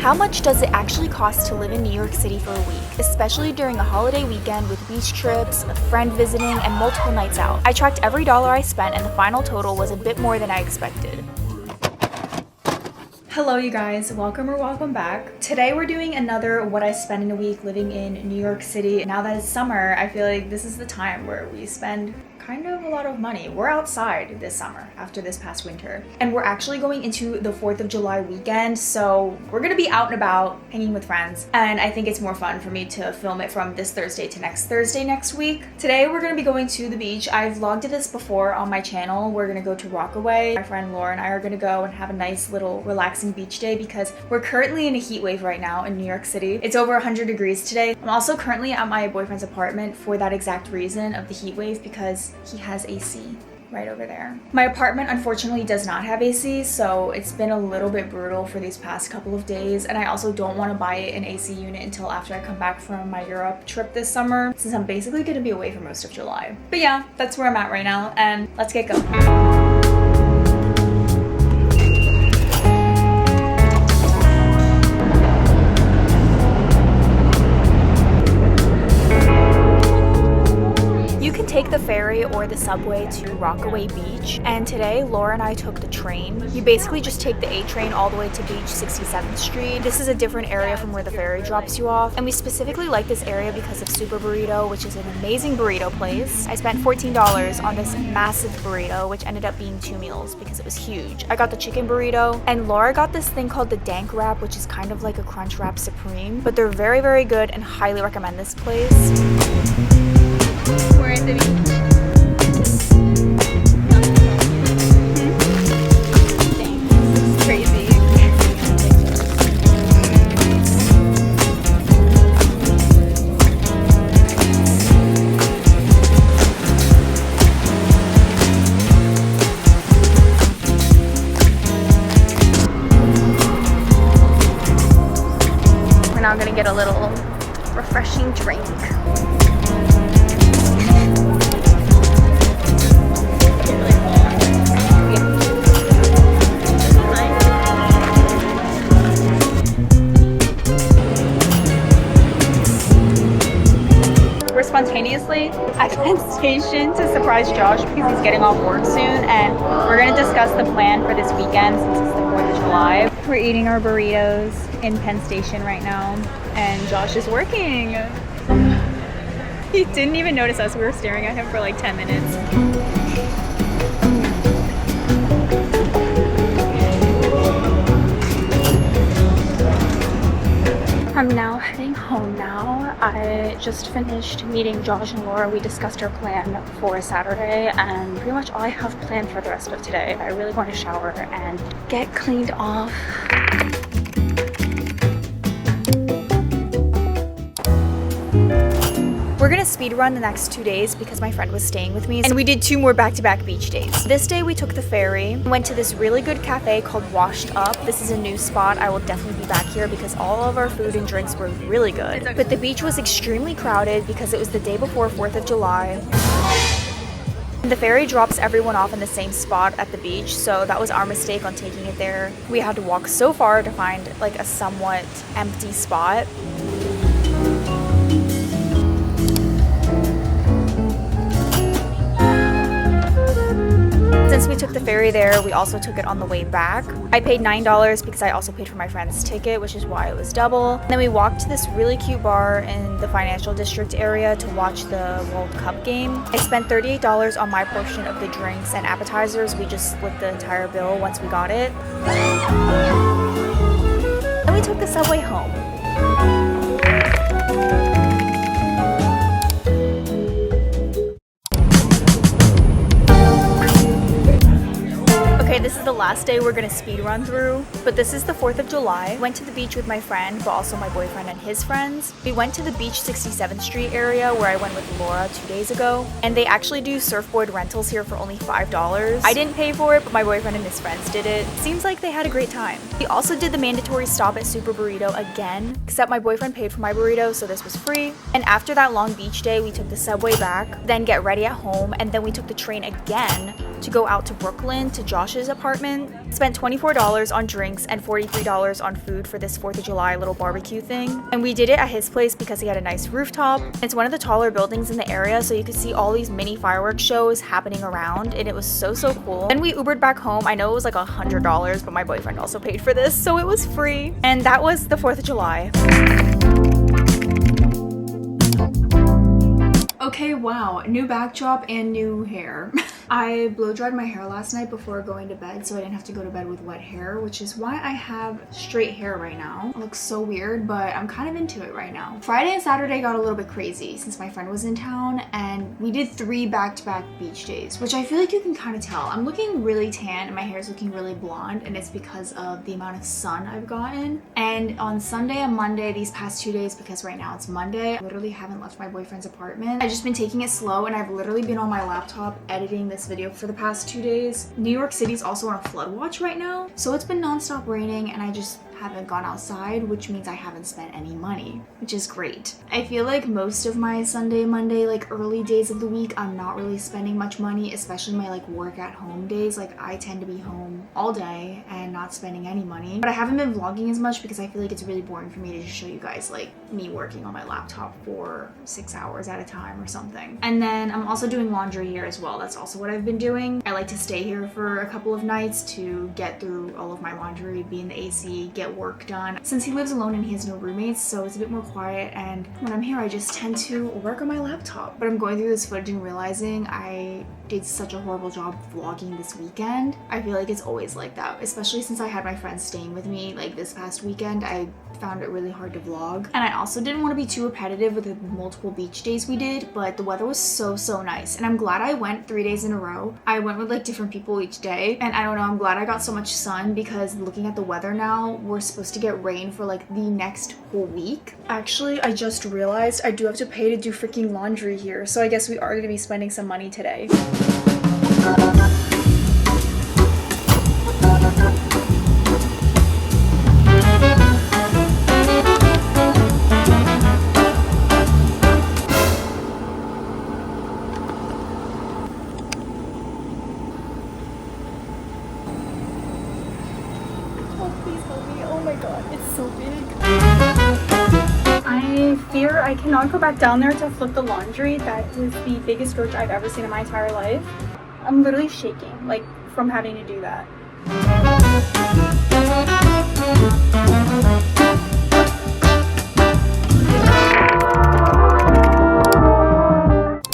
How much does it actually cost to live in New York City for a week, especially during a holiday weekend with beach trips, a friend visiting, and multiple nights out? I tracked every dollar I spent and the final total was a bit more than I expected. Hello you guys, welcome back. Today we're doing another what I spend in a week living in New York City. Now that it's summer, I feel like this is the time where we spend kind of a lot of money. We're outside this summer after this past winter, and we're actually going into the 4th of July weekend, so we're gonna be out and about hanging with friends, and I think it's more fun for me to film it from this Thursday to next Thursday next week. Today we're gonna be going to the beach. I've vlogged this before on my channel. We're gonna go to Rockaway. My friend Laura and I are gonna go and have a nice little relaxing beach day because we're currently in a heat wave right now in New York City. It's over 100 degrees today. I'm also currently at my boyfriend's apartment for that exact reason of the heat wave, because he has AC right over there. My apartment unfortunately does not have AC, so it's been a little bit brutal for these past couple of days, and I also don't want to buy an AC unit until after I come back from my Europe trip this summer, since I'm basically going to be away for most of July. But yeah, that's where I'm at right now, and let's get going. Take the ferry or the subway to Rockaway Beach, and today Laura and I took the train. You basically just take the A train all the way to Beach 67th Street. This is a different area from where the ferry drops you off, and we specifically like this area because of Super Burrito, which is an amazing burrito place. I spent $14 on this massive burrito, which ended up being 2 meals because it was huge. I got the chicken burrito, and Laura got this thing called the Dank Wrap, which is kind of like a Crunch Wrap Supreme, but they're very, very good and highly recommend this place. We're at the beach. It's crazy. We're now gonna get a little refreshing drink. Spontaneously at Penn Station to surprise Josh because he's getting off work soon, and we're going to discuss the plan for this weekend since it's the 4th of July. We're eating our burritos in Penn Station right now, and Josh is working. He didn't even notice us. We were staring at him for like 10 minutes. I'm now heading home now. I just finished meeting Josh and Laura. We discussed our plan for Saturday, and pretty much all I have planned for the rest of today. I really want to shower and get cleaned off. We're gonna speed run the next 2 days because my friend was staying with me, and we did 2 more back-to-back beach days. This day we took the ferry, went to this really good cafe called Washed Up. This is a new spot. I will definitely be back here because all of our food and drinks were really good. But the beach was extremely crowded because it was the day before 4th of July. The ferry drops everyone off in the same spot at the beach, so that was our mistake on taking it there. We had to walk so far to find like a somewhat empty spot. Since we took the ferry there, we also took it on the way back. I paid $9 because I also paid for my friend's ticket, which is why it was double. And then we walked to this really cute bar in the financial district area to watch the World Cup game. I spent $38 on my portion of the drinks and appetizers. We just split the entire bill once we got it. And we took the subway home. Okay, this is the last day we're gonna speed run through, but this is the 4th of July. Went to the beach with my friend, but also my boyfriend and his friends. We went to the Beach 67th Street area where I went with Laura 2 days ago, and they actually do surfboard rentals here for only $5. I didn't pay for it, but my boyfriend and his friends did it. Seems like they had a great time. We also did the mandatory stop at Super Burrito again, except my boyfriend paid for my burrito, so this was free. And after that long beach day, we took the subway back, then get ready at home, and then we took the train again to go out to Brooklyn to Josh's apartment. apartment, spent $24 on drinks and $43 on food for this 4th of July little barbecue thing. And we did it at his place because he had a nice rooftop. It's one of the taller buildings in the area, so you could see all these mini fireworks shows happening around, and it was so cool. Then we Ubered back home. I know it was like $100, but my boyfriend also paid for this, so it was free. And that was the 4th of July. Okay, wow, new backdrop and new hair. I blow dried my hair last night before going to bed, so I didn't have to go to bed with wet hair, which is why I have straight hair right now. It looks so weird, but I'm kind of into it right now. Friday and Saturday got a little bit crazy since my friend was in town, and we did 3 back-to-back beach days, which I feel like you can kind of tell. I'm looking really tan and my hair is looking really blonde, and it's because of the amount of sun I've gotten. And on Sunday and Monday, these past 2 days, because right now it's Monday, I literally haven't left my boyfriend's apartment. I've just been taking it slow, and I've literally been on my laptop editing this video for the past 2 days. New York City's also on a flood watch right now, so it's been non-stop raining, and I just haven't gone outside, which means I haven't spent any money, which is great. I feel like most of my Sunday, Monday, like early days of the week, I'm not really spending much money, especially my like work at home days. Like I tend to be home all day and not spending any money. But I haven't been vlogging as much because I feel like it's really boring for me to just show you guys like me working on my laptop for 6 hours at a time or something. And then I'm also doing laundry here as well. That's also what I've been doing. I like to stay here for a couple of nights to get through all of my laundry, be in the AC, get work done. Since he lives alone and he has no roommates, so it's a bit more quiet, and when I'm here I just tend to work on my laptop. But I'm going through this footage and realizing I did such a horrible job vlogging this weekend. I feel like it's always like that, especially since I had my friends staying with me like this past weekend. I found it really hard to vlog, and I also didn't want to be too repetitive with the multiple beach days we did, but the weather was so nice, and I'm glad I went 3 days in a row. I went with like different people each day, and I don't know, I'm glad I got so much sun, because looking at the weather now, we're supposed to get rain for like the next whole week. Actually, I just realized I do have to pay to do freaking laundry here, so I guess we are going to be spending some money today. I cannot go back down there to flip the laundry. That was the biggest roach I've ever seen in my entire life. I'm literally shaking, like, from having to do that.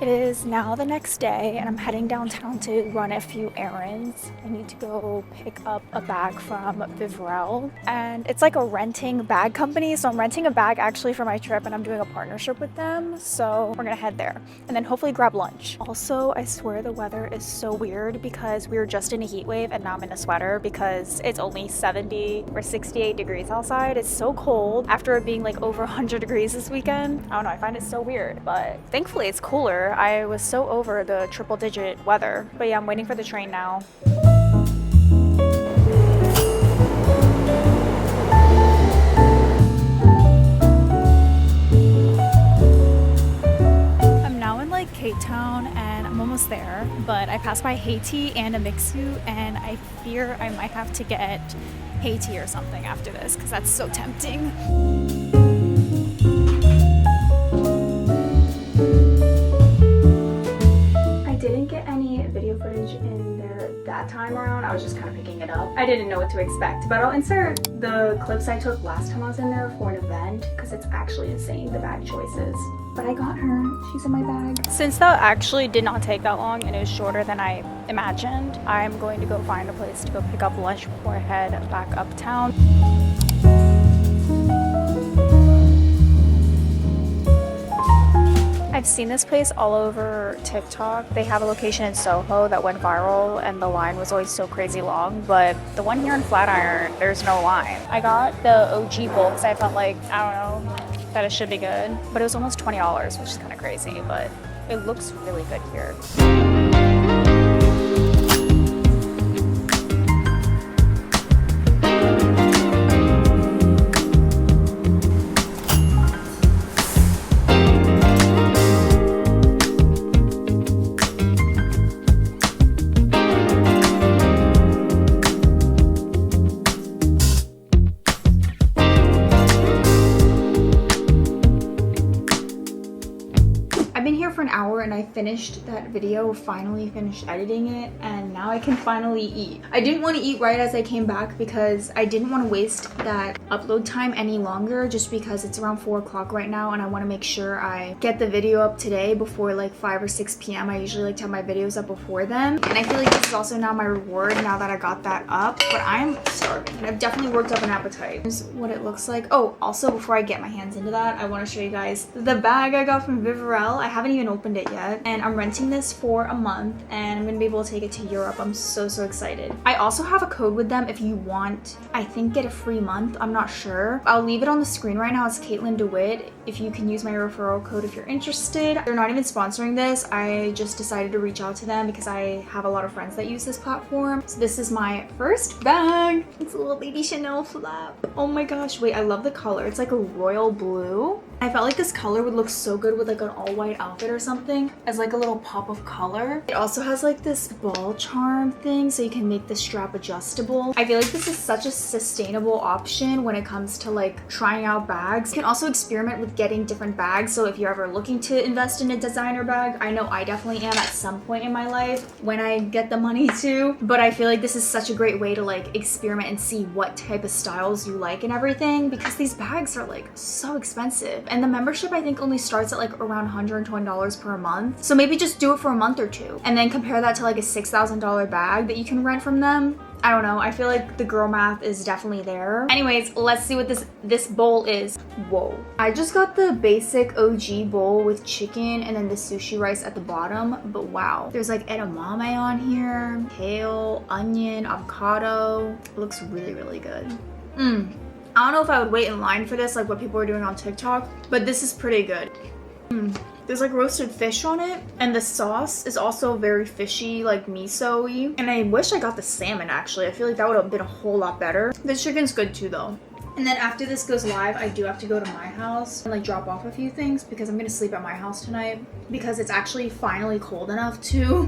It is now the next day, and I'm heading downtown to run a few errands. I need to go pick up a bag from Vivrel, and it's like a renting bag company, so I'm renting a bag actually for my trip, and I'm doing a partnership with them, so we're gonna head there and then hopefully grab lunch. Also, I swear the weather is so weird because we were just in a heat wave and now I'm in a sweater because it's only 70 or 68 degrees outside. It's so cold after it being like over 100 degrees this weekend. I don't know, I find it so weird, but thankfully it's cooler. I was so over the triple digit weather. But yeah, I'm waiting for the train now. I'm now in like Cape Town and I'm almost there, but I passed by Haiti and a mixu, and I fear I might have to get Haiti or something after this because that's so tempting. Video footage in there that time around. I was just kind of picking it up. I didn't know what to expect, but I'll insert the clips I took last time I was in there for an event because it's actually insane, the bag choices. But I got her. She's in my bag. Since that actually did not take that long and is shorter than I imagined, I'm going to go find a place to go pick up lunch before I head back uptown. I've seen this place all over TikTok. They have a location in Soho that went viral and the line was always so crazy long, but the one here in Flatiron, there's no line. I got the OG bowl because I felt like, I don't know, that it should be good, but it was almost $20, which is kind of crazy, but it looks really good here. and I finished that video, finally finished editing it, and now I can finally eat. I didn't want to eat right as I came back because I didn't want to waste that upload time any longer, just because it's around 4 o'clock right now and I want to make sure I get the video up today before like 5 or 6 p.m. I usually like to have my videos up before then, and I feel like this is also now my reward now that I got that up. But I'm starving and I've definitely worked up an appetite. Here's what it looks like. Oh, also before I get my hands into that, I want to show you guys the bag I got from Vivarel. I haven't even opened it yet, and I'm renting this for a month and I'm gonna be able to take it to Europe. I'm so excited. I also have a code with them if you want, I think, get a free month. I'm not sure. I'll leave it on the screen right now. It's Katelyn DeWitt. If you can use my referral code if you're interested. They're not even sponsoring this. I just decided to reach out to them because I have a lot of friends that use this platform. So this is my first bag. It's a little baby Chanel flap. Oh my gosh, wait, I love the color. It's like a royal blue. I felt like this color would look so good with like an all-white outfit or something as like a little pop of color. It also has like this ball charm thing so you can make the strap adjustable. I feel like this is such a sustainable option when it comes to like trying out bags. You can also experiment with getting different bags, so if you're ever looking to invest in a designer bag, I know I definitely am at some point in my life when I get the money to, but I feel like this is such a great way to like experiment and see what type of styles you like and everything, because these bags are like so expensive. And the membership I think only starts at like around $120 per month. So maybe just do it for a month or two and then compare that to like a $6,000 bag that you can rent from them. I don't know. I feel like the girl math is definitely there. Anyways, let's see what this bowl is. Whoa. I just got the basic OG bowl with chicken and then the sushi rice at the bottom. But wow. There's like edamame on here, kale, onion, avocado. It looks really good. I don't know if I would wait in line for this, like what people are doing on TikTok, but this is pretty good. There's like roasted fish on it, and the sauce is also very fishy, like miso-y. And I wish I got the salmon actually. I feel like that would have been a whole lot better. The chicken's good too though. And then after this goes live, I do have to go to my house and like drop off a few things because I'm gonna sleep at my house tonight because it's actually finally cold enough to.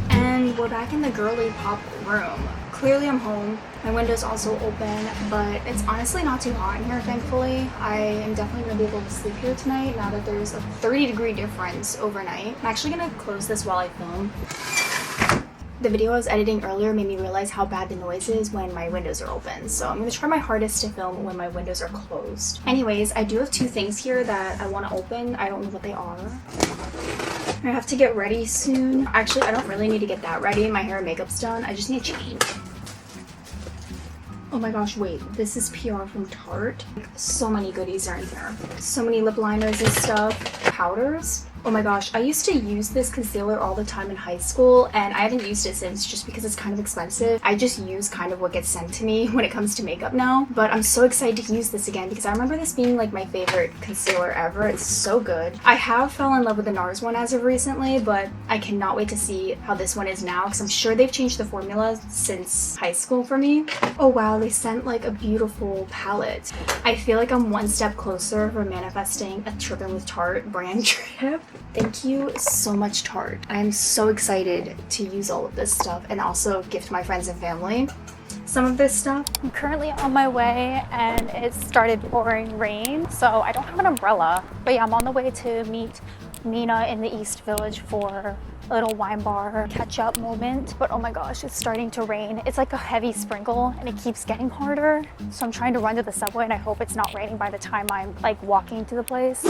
And we're back in the girly pop room. Clearly I'm home. My window's also open, but it's honestly not too hot in here, thankfully. I am definitely gonna be able to sleep here tonight now that there's a 30-degree difference overnight. I'm actually gonna close this while I film. The video I was editing earlier made me realize how bad the noise is when my windows are open, so I'm gonna try my hardest to film when my windows are closed. Anyways, I do have 2 things here that I want to open. I don't know what they are. I have to get ready soon. Actually, I don't really need to get that ready. My hair and makeup's done. I just need to change. Oh my gosh, wait. This is PR from Tarte. So many goodies are in here. So many lip liners and stuff. Powders. Oh my gosh, I used to use this concealer all the time in high school, and I haven't used it since just because it's kind of expensive. I just use kind of what gets sent to me when it comes to makeup now, but I'm so excited to use this again because I remember this being like my favorite concealer ever. It's so good. I have fell in love with the NARS one as of recently, but I cannot wait to see how this one is now because I'm sure they've changed the formula since high school for me. Oh wow, they sent like a beautiful palette. I feel like I'm one step closer for manifesting a Trippin' with Tarte brand trip. Thank you so much, Tarte. I'm so excited to use all of this stuff and also gift my friends and family some of this stuff. I'm currently on my way and it started pouring rain, so I don't have an umbrella. But yeah, I'm on the way to meet Mina in the East Village for a little wine bar catch-up moment. But oh my gosh, it's starting to rain. It's like a heavy sprinkle and it keeps getting harder. So I'm trying to run to the subway and I hope it's not raining by the time I'm like walking to the place.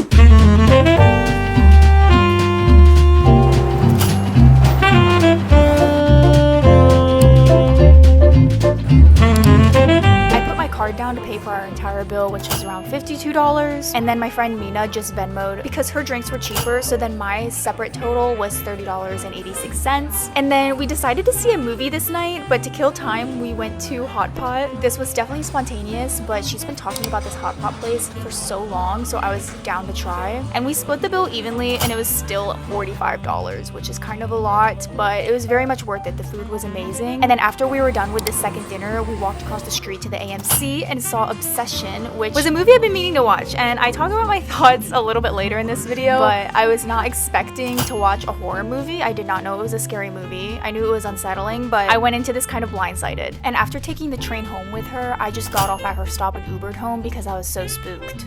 Card down to pay for our entire bill, which was around $52, and then my friend Mina just Venmo'd because her drinks were cheaper, so then my separate total was $30.86. And then we decided to see a movie this night, but to kill time we went to Hot Pot. This was definitely spontaneous, but she's been talking about this Hot Pot place for so long, so I was down to try, and we split the bill evenly and it was still $45, which is kind of a lot, but it was very much worth it. The food was amazing. And then after we were done with the second dinner, we walked across the street to the AMC and saw Obsession, which was a movie I've been meaning to watch. And I talk about my thoughts a little bit later in this video, but I was not expecting to watch a horror movie. I did not know it was a scary movie. I knew it was unsettling, but I went into this kind of blindsided. And after taking the train home with her, I just got off at her stop and Ubered home because I was so spooked.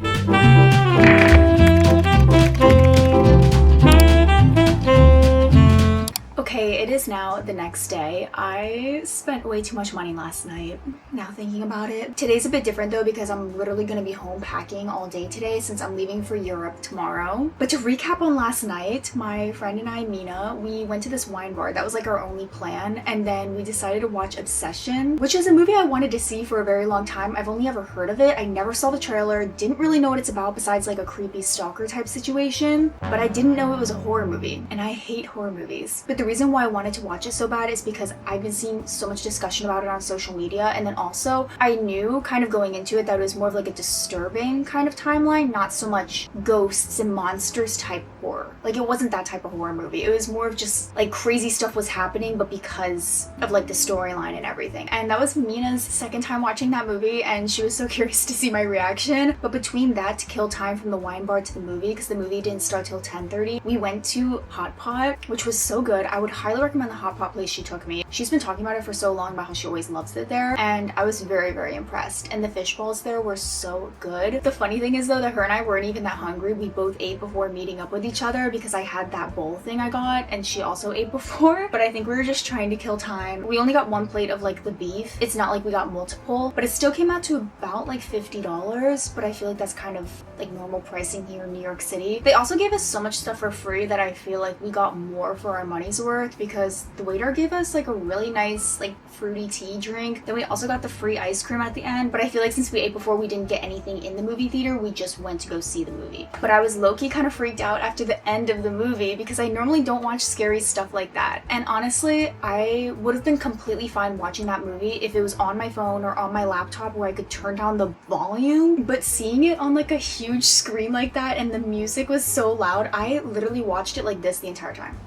Okay, it is now the next day. I spent way too much money last night, now thinking about it. Today's a bit different though because I'm literally gonna be home packing all day today since I'm leaving for Europe tomorrow. But to recap on last night, my friend and I, Mina, we went to this wine bar. That was like our only plan. And then we decided to watch Obsession, which is a movie I wanted to see for a very long time. I've only ever heard of it. I never saw the trailer, didn't really know what it's about besides like a creepy stalker type situation. But I didn't know it was a horror movie, and I hate horror movies. But the reason why I wanted to watch it so bad is because I've been seeing so much discussion about it on social media, and then also I knew kind of going into it that it was more of like a disturbing kind of timeline, not so much ghosts and monsters type horror. Like it wasn't that type of horror movie. It was more of just like crazy stuff was happening, but because of like the storyline and everything. And that was Mina's second time watching that movie, and she was so curious to see my reaction. But between that, to kill time from the wine bar to the movie, because the movie didn't start till 10:30, we went to Hot Pot, which was so good. I would highly recommend the Hot Pot place she took me. She's been talking about it for so long about how she always loves it there, and I was very, very impressed. And the fish balls there were so good. The funny thing is though that her and I weren't even that hungry. We both ate before meeting up with each other because I had that bowl thing I got, and she also ate before. But I think we were just trying to kill time. We only got one plate of like the beef. It's not like we got multiple, but it still came out to about like $50, but I feel like that's kind of like normal pricing here in New York City. They also gave us so much stuff for free that I feel like we got more for our money's worth, because the waiter gave us like a really nice like fruity tea drink. Then we also got the free ice cream at the end, but I feel like since we ate before, we didn't get anything in the movie theater. We just went to go see the movie. But I was low-key kind of freaked out after the end of the movie because I normally don't watch scary stuff like that. And honestly, I would have been completely fine watching that movie if it was on my phone or on my laptop where I could turn down the volume. But seeing it on like a huge screen like that and the music was so loud, I literally watched it like this the entire time.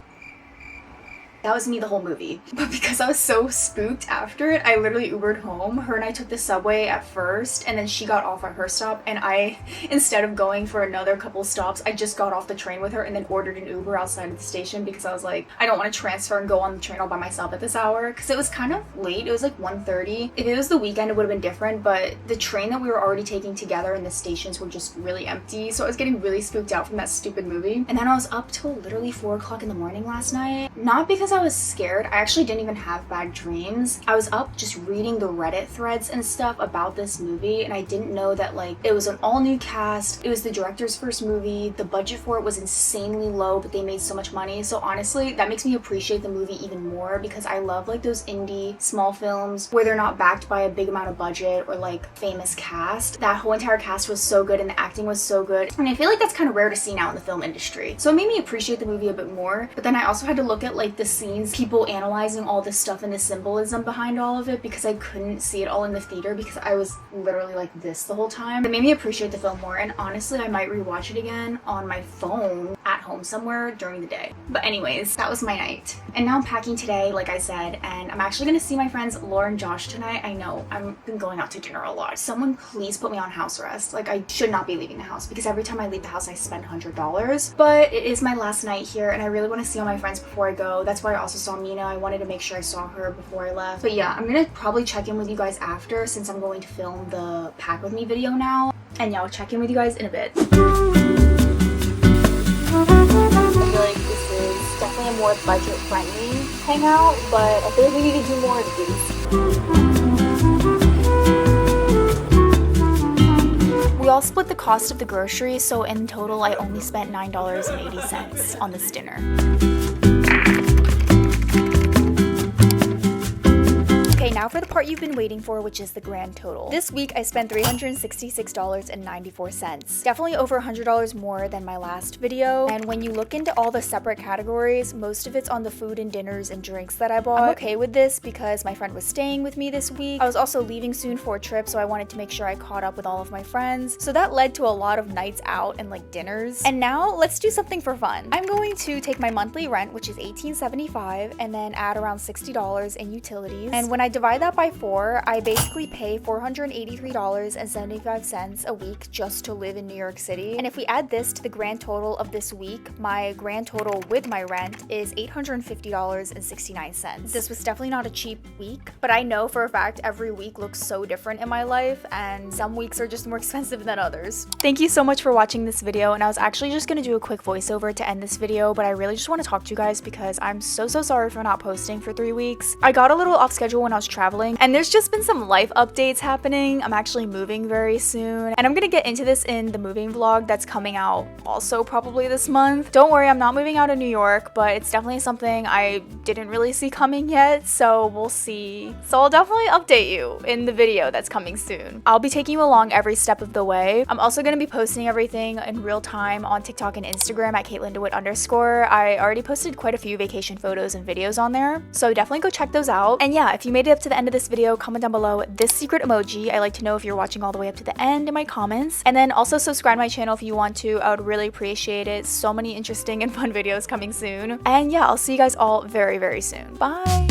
That was me the whole movie. But because I was so spooked after it, I literally Ubered home. Her and I took the subway at first, and then she got off at her stop, and I, instead of going for another couple stops, I just got off the train with her and then ordered an Uber outside of the station because I was like, I don't want to transfer and go on the train all by myself at this hour, because it was kind of late. It was like 1:30. If it was the weekend, it would have been different, but the train that we were already taking together and the stations were just really empty, so I was getting really spooked out from that stupid movie. And then I was up till literally 4 o'clock in the morning last night. Not because I was scared. I actually didn't even have bad dreams. I was up just reading the Reddit threads and stuff about this movie, and I didn't know that like it was an all new cast. It was the director's first movie. The budget for it was insanely low, but they made so much money. So honestly, that makes me appreciate the movie even more, because I love like those indie small films where they're not backed by a big amount of budget or like famous cast. That whole entire cast was so good and the acting was so good, and I feel like that's kind of rare to see now in the film industry. So it made me appreciate the movie a bit more. But then I also had to look at like the scenes, people analyzing all this stuff and the symbolism behind all of it, because I couldn't see it all in the theater because I was literally like this the whole time. It made me appreciate the film more, and honestly I might rewatch it again on my phone at home somewhere during the day. But anyways, that was my night. And now I'm packing today, like I said, and I'm actually gonna see my friends Laura and Josh tonight. I know I've been going out to dinner a lot. Someone please put me on house arrest. Like I should not be leaving the house, because every time I leave the house I spend $100. But it is my last night here, and I really want to see all my friends before I go. That's why I also saw Mina. I wanted to make sure I saw her before I left. But yeah, I'm gonna probably check in with you guys after, since I'm going to film the pack with me video now. And yeah, I'll check in with you guys in a bit. I feel like this is definitely a more budget friendly hangout, but I feel like we need to do more of these. We all split the cost of the groceries, so in total I only spent $9.80 on this dinner. Okay, now for the part you've been waiting for, which is the grand total. This week I spent $366.94. Definitely over $100 more than my last video. And when you look into all the separate categories, most of it's on the food and dinners and drinks that I bought. I'm okay with this because my friend was staying with me this week. I was also leaving soon for a trip, so I wanted to make sure I caught up with all of my friends. So that led to a lot of nights out and like dinners. And now let's do something for fun. I'm going to take my monthly rent, which is $18.75, and then add around $60 in utilities. And when I divide that by 4, I basically pay $483.75 a week just to live in New York City. And if we add this to the grand total of this week, my grand total with my rent is $850.69. This was definitely not a cheap week, but I know for a fact every week looks so different in my life, and some weeks are just more expensive than others. Thank you so much for watching this video, and I was actually just gonna do a quick voiceover to end this video, but I really just want to talk to you guys because I'm so sorry for not posting for 3 weeks. I got a little off schedule when I was traveling, and there's just been some life updates happening. I'm actually moving very soon, and I'm gonna get into this in the moving vlog that's coming out also probably this month. Don't worry, I'm not moving out of New York, but it's definitely something I didn't really see coming yet, so we'll see. So I'll definitely update you in the video that's coming soon. I'll be taking you along every step of the way. I'm also gonna be posting everything in real time on TikTok and Instagram at kkatelyndewitt_. I already posted quite a few vacation photos and videos on there, so definitely go check those out. And yeah, if you made it up to the end of this video, comment down below this secret emoji. I like to know if you're watching all the way up to the end in my comments. And then also subscribe to my channel if you want to. I would really appreciate it. So many interesting and fun videos coming soon. And yeah, I'll see you guys all very soon. Bye!